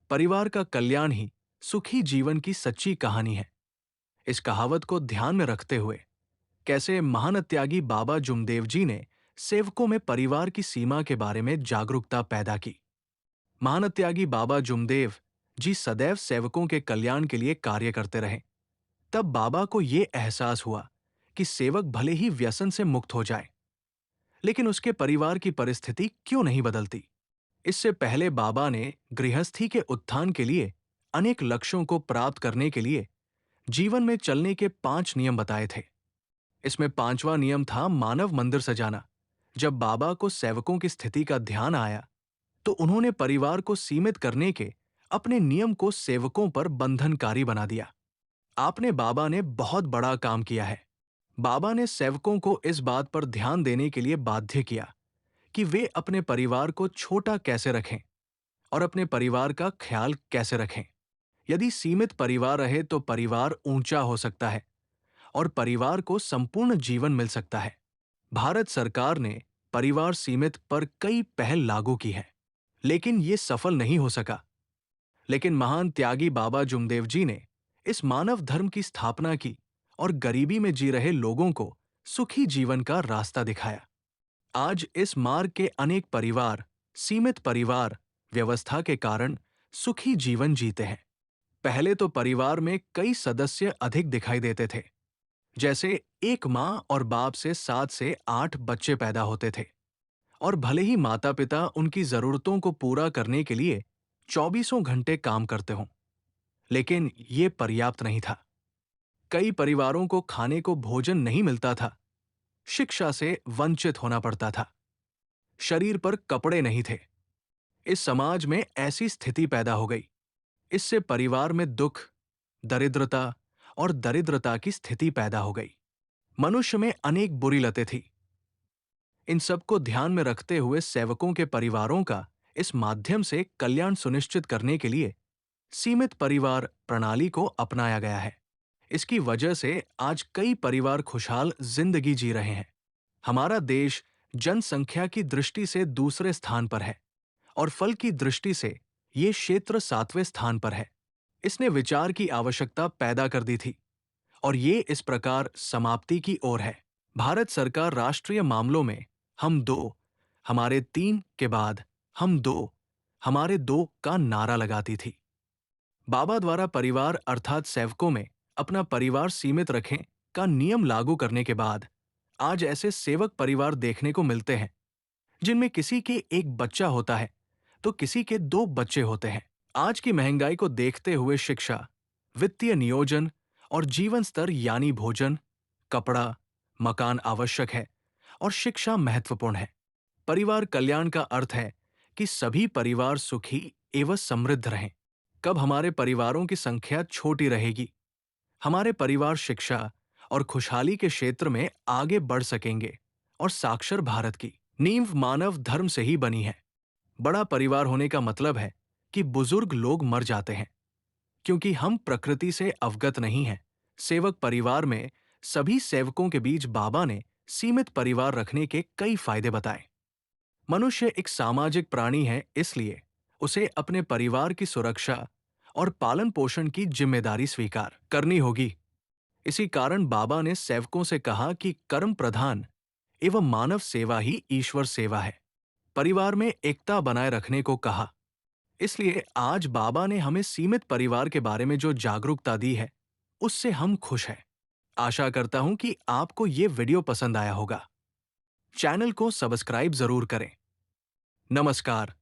परिवार का कल्याण ही सुखी जीवन की सच्ची कहानी है। इस कहावत को ध्यान में रखते हुए कैसे महान त्यागी बाबा जुमदेव जी ने सेवकों में परिवार की सीमा के बारे में जागरूकता पैदा की। महान त्यागी बाबा जुमदेव जी सदैव सेवकों के कल्याण के लिए कार्य करते रहे। तब बाबा को यह एहसास हुआ कि सेवक भले ही व्यसन से मुक्त हो जाए, लेकिन उसके परिवार की परिस्थिति क्यों नहीं बदलती। इससे पहले बाबा ने गृहस्थी के उत्थान के लिए अनेक लक्ष्यों को प्राप्त करने के लिए जीवन में चलने के 5 नियम बताए थे। इसमें 5वां नियम था मानव मंदिर सजाना। जब बाबा को सेवकों की स्थिति का ध्यान आया तो उन्होंने परिवार को सीमित करने के अपने नियम को सेवकों पर बंधनकारी बना दिया। आपने बाबा ने बहुत बड़ा काम किया है। बाबा ने सेवकों को इस बात पर ध्यान देने के लिए बाध्य किया कि वे अपने परिवार को छोटा कैसे रखें और अपने परिवार का ख्याल कैसे रखें। यदि सीमित परिवार रहे तो परिवार ऊंचा हो सकता है और परिवार को संपूर्ण जीवन मिल सकता है। भारत सरकार ने परिवार सीमित पर कई पहल लागू की है, लेकिन ये सफल नहीं हो सका। लेकिन महान त्यागी बाबा जुमदेव जी ने इस मानव धर्म की स्थापना की और गरीबी में जी रहे लोगों को सुखी जीवन का रास्ता दिखाया। आज इस मार्ग के अनेक परिवार सीमित परिवार व्यवस्था के कारण सुखी जीवन जीते हैं। पहले तो परिवार में कई सदस्य अधिक दिखाई देते थे। जैसे एक माँ और बाप से 7 से 8 बच्चे पैदा होते थे, और भले ही माता पिता उनकी जरूरतों को पूरा करने के लिए 24 घंटे काम करते हों, लेकिन ये पर्याप्त नहीं था। कई परिवारों को खाने को भोजन नहीं मिलता था, शिक्षा से वंचित होना पड़ता था, शरीर पर कपड़े नहीं थे। इस समाज में ऐसी स्थिति पैदा हो गई। इससे परिवार में दुख, दरिद्रता और दरिद्रता की स्थिति पैदा हो गई। मनुष्य में अनेक बुरी लतें थी। इन सबको ध्यान में रखते हुए सेवकों के परिवारों का इस माध्यम से कल्याण सुनिश्चित करने के लिए सीमित परिवार प्रणाली को अपनाया गया है। इसकी वजह से आज कई परिवार खुशहाल जिंदगी जी रहे हैं। हमारा देश जनसंख्या की दृष्टि से दूसरे स्थान पर है और फल की दृष्टि से ये क्षेत्र 7वें स्थान पर है। इसने विचार की आवश्यकता पैदा कर दी थी और ये इस प्रकार समाप्ति की ओर है। भारत सरकार राष्ट्रीय मामलों में हम दो, हमारे 3 के बाद हम दो, हमारे 2 का नारा लगाती थी। बाबा द्वारा परिवार अर्थात सेवकों में अपना परिवार सीमित रखें का नियम लागू करने के बाद आज ऐसे सेवक परिवार देखने को मिलते हैं जिनमें किसी के एक बच्चा होता है तो किसी के 2 बच्चे होते हैं। आज की महंगाई को देखते हुए शिक्षा, वित्तीय नियोजन और जीवन स्तर यानी भोजन, कपड़ा, मकान आवश्यक है और शिक्षा महत्वपूर्ण है। परिवार कल्याण का अर्थ है कि सभी परिवार सुखी एवं समृद्ध रहें। कब हमारे परिवारों की संख्या छोटी रहेगी, हमारे परिवार शिक्षा और खुशहाली के क्षेत्र में आगे बढ़ सकेंगे और साक्षर भारत की नींव मानव धर्म से ही बनी है। बड़ा परिवार होने का मतलब है कि बुजुर्ग लोग मर जाते हैं, क्योंकि हम प्रकृति से अवगत नहीं हैं। सेवक परिवार में सभी सेवकों के बीच बाबा ने सीमित परिवार रखने के कई फायदे बताए। मनुष्य एक सामाजिक प्राणी है, इसलिए उसे अपने परिवार की सुरक्षा और पालन पोषण की जिम्मेदारी स्वीकार करनी होगी। इसी कारण बाबा ने सेवकों से कहा कि कर्म प्रधान एवं मानव सेवा ही ईश्वर सेवा है। परिवार में एकता बनाए रखने को कहा। इसलिए आज बाबा ने हमें सीमित परिवार के बारे में जो जागरूकता दी है, उससे हम खुश हैं। आशा करता हूं कि आपको ये वीडियो पसंद आया होगा। चैनल को सब्सक्राइब जरूर करें। नमस्कार।